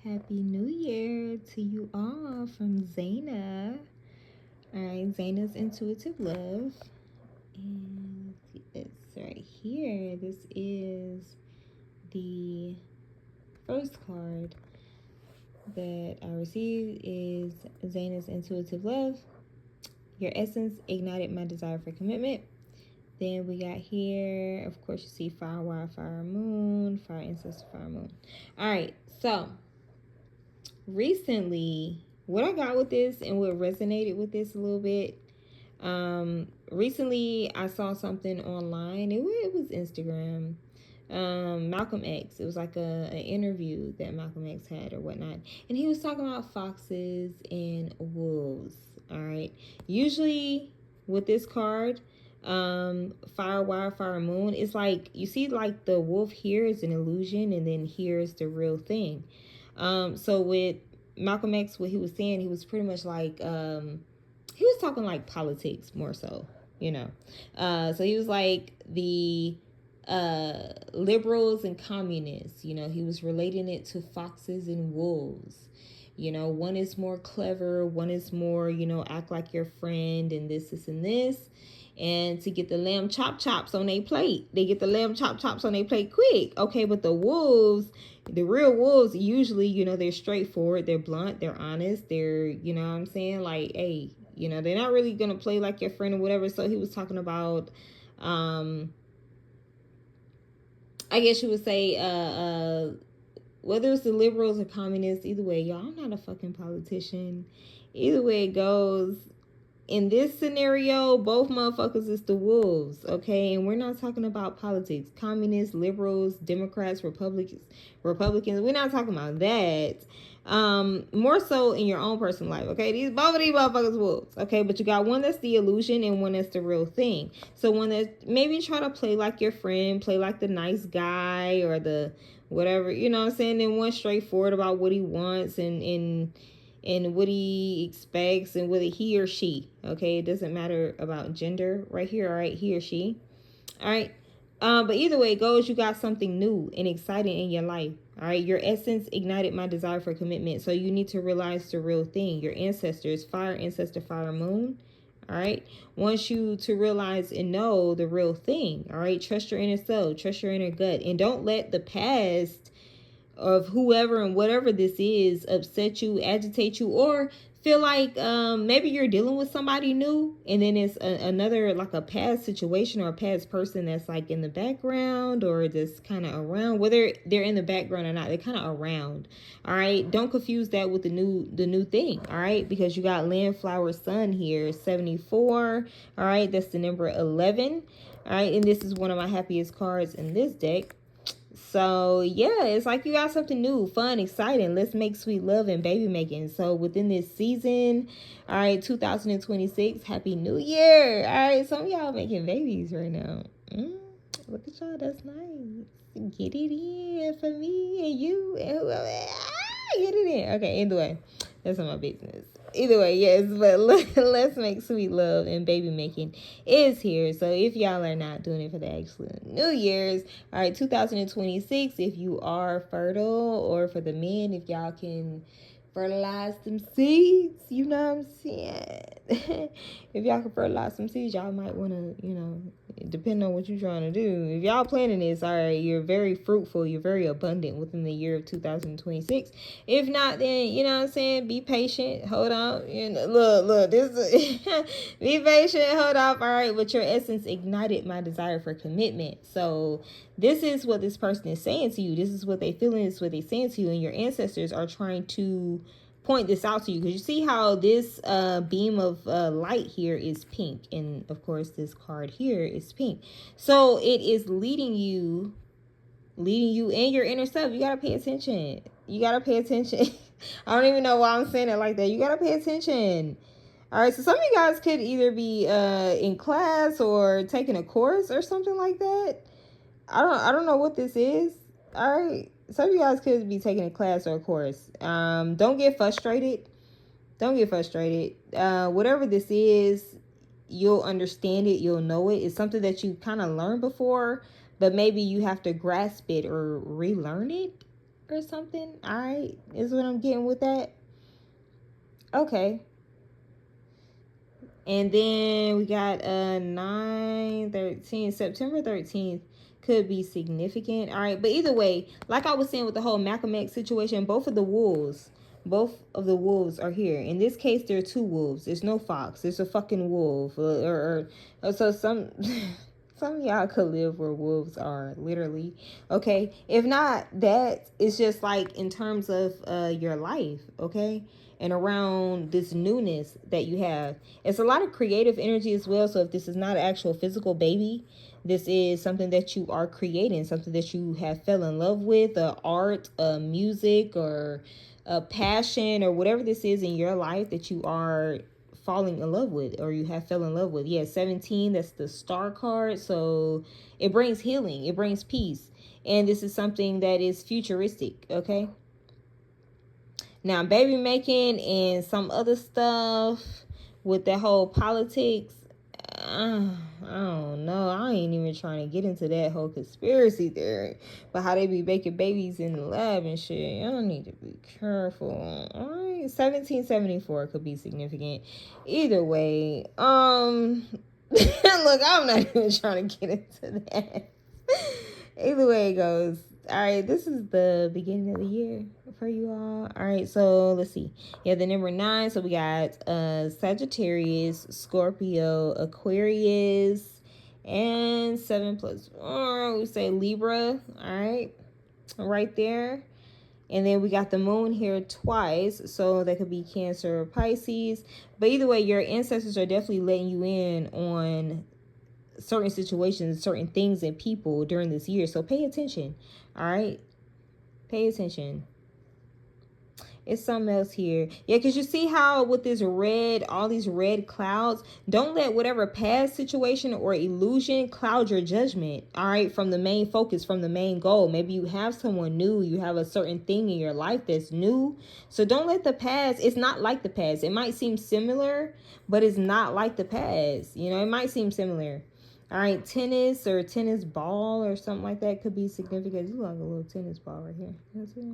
Happy New Year to you all from Zaina. Alright, Zaina's Intuitive Love. And it's right here. This is the first card that I received is Zaina's Intuitive Love. Your essence ignited my desire for commitment. Then we got here, of course, you see fire, wild, fire, moon, fire, ancestor, fire, moon. Alright, so recently, what I got with this and what resonated with this a little bit, recently I saw something online. It was Instagram. Malcolm X. It was like an interview that Malcolm X had or whatnot, and he was talking about foxes and wolves. All right. Usually with this card, fire, wildfire, moon, it's like you see like the wolf here is an illusion, and then here's the real thing. So with Malcolm X, what he was saying, he was pretty much like, he was talking like politics more so, you know. So he was like the liberals and communists, you know, he was relating it to foxes and wolves. You know, one is more clever, one is more, you know, act like your friend and this, and this. And to get the lamb chops on their plate. They get the lamb chops on their plate quick. Okay, but the wolves, the real wolves, usually, you know, they're straightforward, they're blunt, they're honest, they're, you know what I'm saying? Like, hey, you know, they're not really going to play like your friend or whatever. So he was talking about, I guess you would say, whether it's the liberals or communists, either way, y'all, I'm not a fucking politician. Either way it goes, in this scenario, both motherfuckers is the wolves, okay? And we're not talking about politics. Communists, liberals, Democrats, Republicans. We're not talking about that. More so in your own personal life, okay? Both of these motherfuckers wolves, okay? But you got one that's the illusion and one that's the real thing. So one that maybe try to play like your friend, play like the nice guy or the whatever, you know what I'm saying? And one straightforward about what he wants and what he expects and whether he or she, okay, it doesn't matter about gender right here, all right, he or she, all right. But either way it goes, you got something new and exciting in your life, all right. Your essence ignited my desire for commitment, so you need to realize the real thing. Your ancestors, fire, ancestor, fire, moon, all right, wants you to realize and know the real thing, all right. Trust your inner self, trust your inner gut, and don't let the past of whoever and whatever this is upset you, agitate you, or feel like maybe you're dealing with somebody new and then it's another like a past situation or a past person that's like in the background or just kind of around, whether they're in the background or not, they're kind of around. All right, don't confuse that with the new thing. All right, because you got land, flower, sun here, 74. All right, that's the number 11. All right, and this is one of my happiest cards in this deck. So yeah, it's like you got something new, fun, exciting. Let's make sweet love and baby making. So within this season, all right, 2026, Happy New Year. All right, some of y'all making babies right now. Look at y'all, that's nice. Get it in for me and you and whoever. Get it in. Okay, anyway, that's not my business. Either way, yes, but let's make sweet love and baby making is here. So if y'all are not doing it for the actual New Year's, all right, 2026, if you are fertile, or for the men, if y'all can fertilize some seeds, you know what I'm saying? If y'all can fertilize some seeds, y'all might want to, you know, depending on what you're trying to do. If y'all planning this, all right, you're very fruitful, you're very abundant within the year of 2026. If not, then, you know what I'm saying, be patient, hold on, you know, look, this is be patient, hold off, all right, but your essence ignited my desire for commitment. So this is what this person is saying to you. This is what they feeling. This is what they saying to you. And your ancestors are trying to point this out to you. Because you see how this beam of light here is pink. And, of course, this card here is pink. So it is leading you in your inner self. You got to pay attention. You got to pay attention. I don't even know why I'm saying it like that. You got to pay attention. All right, so some of you guys could either be in class or taking a course or something like that. I don't know what this is. All right, some of you guys could be taking a class or a course. Don't get frustrated. Don't get frustrated. Whatever this is, you'll understand it. You'll know it. It's something that you kind of learned before, but maybe you have to grasp it or relearn it. or something. All right, is what I'm getting with that. Okay. And then we got 9/13, September 13th could be significant. All right, but either way, like I was saying with the whole Malcolm X situation, both of the wolves are here. In this case, there are two wolves. There's no fox. There's a fucking wolf. So some some of y'all could live where wolves are, literally. Okay, if not that, it's just like in terms of your life. Okay, and around this newness that you have. It's a lot of creative energy as well. So if this is not an actual physical baby, this is something that you are creating, something that you have fell in love with, art, music, or a passion, or whatever this is in your life that you are falling in love with, or you have fell in love with. Yeah, 17, that's the star card. So it brings healing, it brings peace. And this is something that is futuristic, okay? Now, baby making and some other stuff with that whole politics, I don't know. I ain't even trying to get into that whole conspiracy theory, but how they be making babies in the lab and shit. Y'all need to be careful. All right, 1774 could be significant. Either way, look, I'm not even trying to get into that. Either way it goes. All right, this is the beginning of the year for you all. All right, so let's see. Yeah, the number 9. So we got Sagittarius, Scorpio, Aquarius, and 7 plus 4. We say Libra. All right there. And then we got the moon here twice, so that could be Cancer or Pisces. But either way, your ancestors are definitely letting you in on certain situations, certain things and people during this year. So pay attention. All right, pay attention. It's something else here. Yeah, because you see how with this red, all these red clouds, don't let whatever past situation or illusion cloud your judgment, all right, from the main focus, from the main goal. Maybe you have someone new, you have a certain thing in your life that's new. So don't let the past, it's not like the past. It might seem similar, but it's not like the past. You know, it might seem similar. All right, tennis or tennis ball or something like that could be significant. It's like a little tennis ball right here. That's it.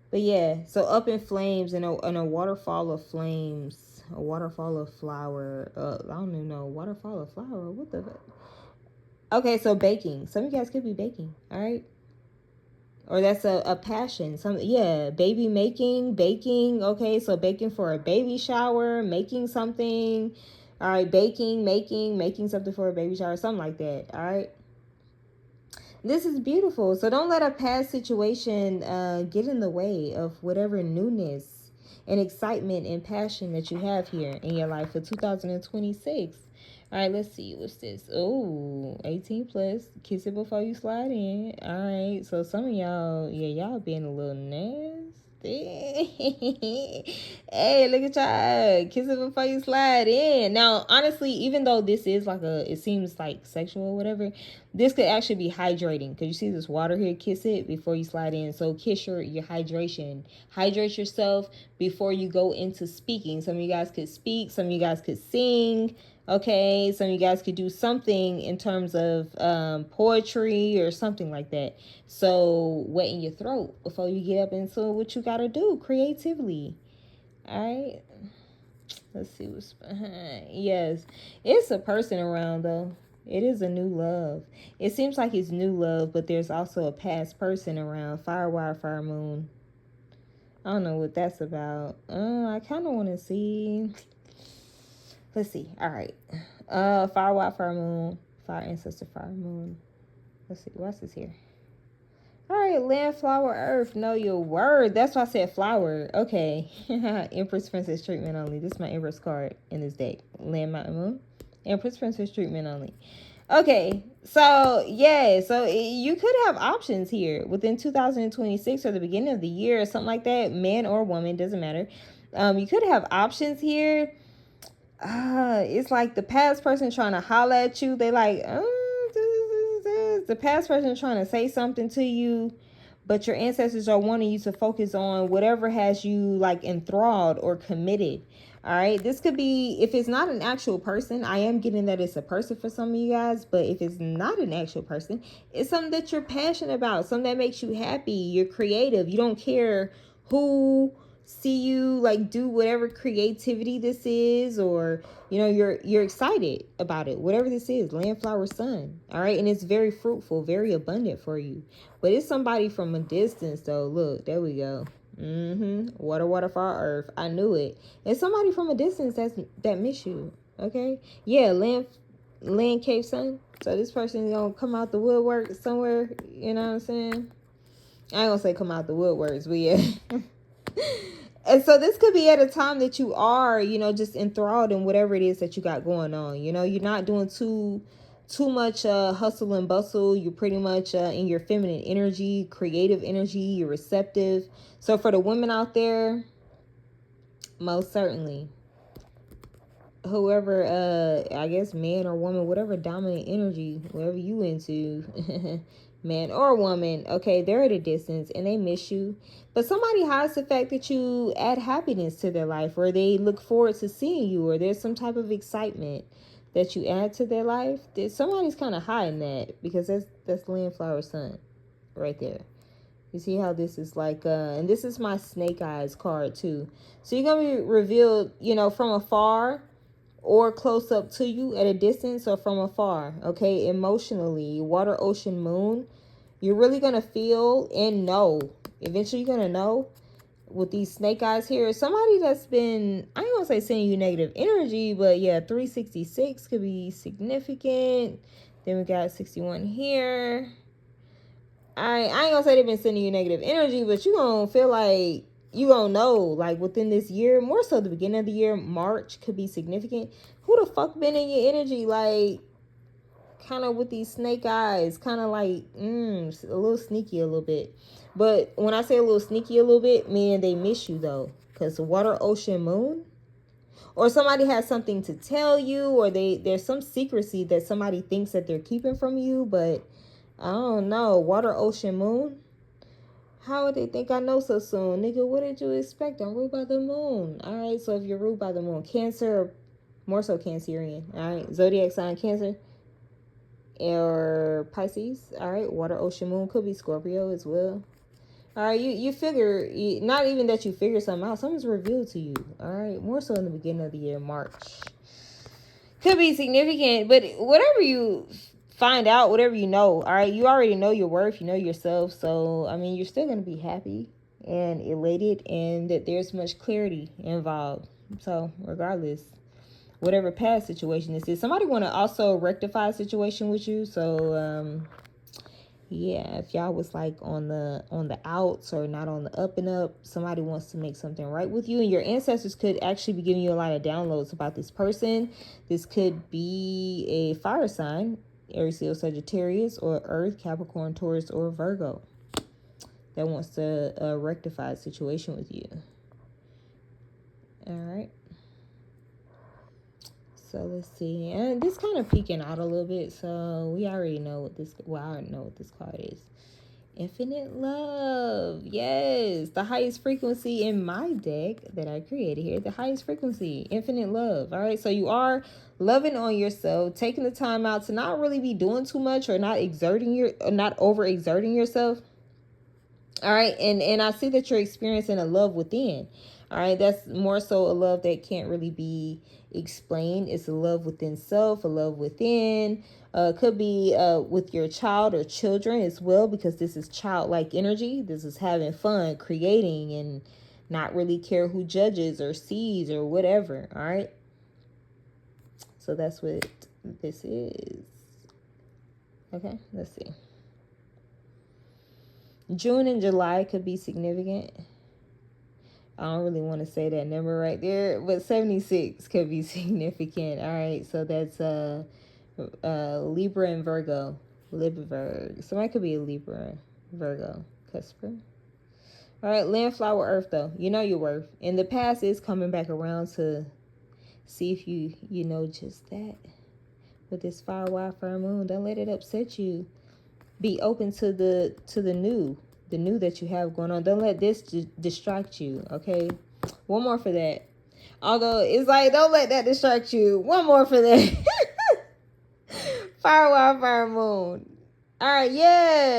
But yeah, so up in flames and a waterfall of flames, a waterfall of flower. I don't even know, waterfall of flower. What the fuck? Okay, so baking. Some of you guys could be baking. All right, or that's a passion. Baby making, baking. Okay, so baking for a baby shower, making something. All right, baking, making something for a baby shower, something like that. All right. This is beautiful. So don't let a past situation get in the way of whatever newness and excitement and passion that you have here in your life for 2026. All right, let's see. What's this? Oh, 18 plus. Kiss it before you slide in. All right. So some of y'all, y'all being a little nasty. Hey, look at y'all. Kiss it before you slide in. Now, honestly, even though this is like it seems like sexual or whatever, this could actually be hydrating. Because you see this water here, kiss it before you slide in. So kiss your hydration. Hydrate yourself before you go into speaking. Some of you guys could speak. Some of you guys could sing. Okay, some of you guys could do something in terms of poetry or something like that. So wetting your throat before you get up into what you got to do creatively. All right, let's see what's behind. Yes, it's a person around though. It is a new love. It seems like it's new love, but there's also a past person around. Fire, fire, moon. I don't know what that's about. I kind of want to see. Let's see. All right. Fire, wild, fire, moon. Fire, ancestor, fire, moon. Let's see. What's this here? All right. Land, flower, earth. Know your word. That's why I said flower. Okay. Empress, princess treatment only. This is my Empress card in this deck. Land, mountain, moon. Empress, princess treatment only. Okay. So, yeah. So, you could have options here within 2026 or the beginning of the year or something like that. Man or woman. Doesn't matter. You could have options here. It's like the past person trying to holler at you. They like, the past person trying to say something to you, but your ancestors are wanting you to focus on whatever has you like enthralled or committed. All right, this could be, if it's not an actual person, I am getting that it's a person for some of you guys, but if it's not an actual person, it's something that you're passionate about, something that makes you happy. You're creative. You don't care who see you like do whatever creativity this is, or you're excited about it, whatever this is. Land, flower, sun. All right, and it's very fruitful, very abundant for you. But it's somebody from a distance though. Look, there we go. Water, fire, earth. I knew it. It's somebody from a distance that miss you. Okay. Yeah. Land, cave, sun. So this person gonna come out the woodwork somewhere. You know what I'm saying? I ain't gonna say come out the woodworks, but yeah. And so this could be at a time that you are, just enthralled in whatever it is that you got going on. You're not doing too much hustle and bustle. You're pretty much in your feminine energy, creative energy. You're receptive. So for the women out there, most certainly, whoever, I guess man or woman, whatever dominant energy, whatever you into, man or woman, okay, they're at a distance and they miss you. But somebody hides the fact that you add happiness to their life, or they look forward to seeing you, or there's some type of excitement that you add to their life. Somebody's kind of hiding that, because that's land, flower, sun right there. You see how this is like, and this is my snake eyes card too. So you're going to be revealed, from afar, or close up to you at a distance, or from afar. Okay, emotionally, water, ocean, moon. You're really going to feel and know. Eventually you're going to know with these snake eyes here. Somebody that's been, I ain't going to say sending you negative energy, but yeah, 366 could be significant. Then we got 61 here. I ain't gonna say they've been sending you negative energy, but you gonna feel like you gonna know, like within this year, more so the beginning of the year, March could be significant. Who the fuck been in your energy, like kind of with these snake eyes, kind of like a little sneaky a little bit. But when I say a little sneaky a little bit, meaning they miss you though, because water, ocean, moon, or somebody has something to tell you, or there's some secrecy that somebody thinks that they're keeping from you, but I don't know. Water, ocean, moon. How would they think I know so soon? Nigga, what did you expect? I'm ruled by the moon. Alright, so if you're ruled by the moon, Cancer, more so Cancerian. Alright, zodiac sign Cancer or Pisces. Alright, water, ocean, moon. Could be Scorpio as well. Alright, you figure, not even that you figure something out. Something's revealed to you. Alright, more so in the beginning of the year, March. Could be significant, but whatever you find out, whatever you know, all right, you already know your worth, you know yourself. So I mean, you're still going to be happy and elated, and that there's much clarity involved. So regardless, whatever past situation this is, somebody want to also rectify a situation with you. So yeah, if y'all was like on the outs, or not on the up and up, somebody wants to make something right with you, and your ancestors could actually be giving you a lot of downloads about this person. This could be a fire sign, Aries, Leo, Sagittarius, or Earth, Capricorn, Taurus, or Virgo, that wants to rectify a situation with you. All right. So let's see, and this kind of peeking out a little bit. So we already know what this. Well, I already know what this card is. Infinite love. Yes, the highest frequency in my deck that I created here. The highest frequency, infinite love. All right, so you are loving on yourself, taking the time out to not really be doing too much, or not overexerting yourself. All right, and I see that you're experiencing a love within. All right, that's more so a love that can't really be explained. It's a love within self, a love within. Could be with your child or children as well, because this is childlike energy. This is having fun, creating, and not really care who judges or sees or whatever. All right, so that's what this is. Okay, let's see. June and July could be significant. I don't really want to say that number right there, but 76 could be significant. All right, so that's Libra and Virgo. Libra. Somebody could be a Libra, Virgo, Cusper. All right, land, flower, earth, though. You know your worth. And the past is coming back around to see if you know just that. With this fire, wildfire, moon, don't let it upset you. Be open to the new that you have going on. Don't let this distract you. Okay, one more for that. Although it's like, don't let that distract you. One more for that. Fire, Wild, Fire, Moon. All right, yeah.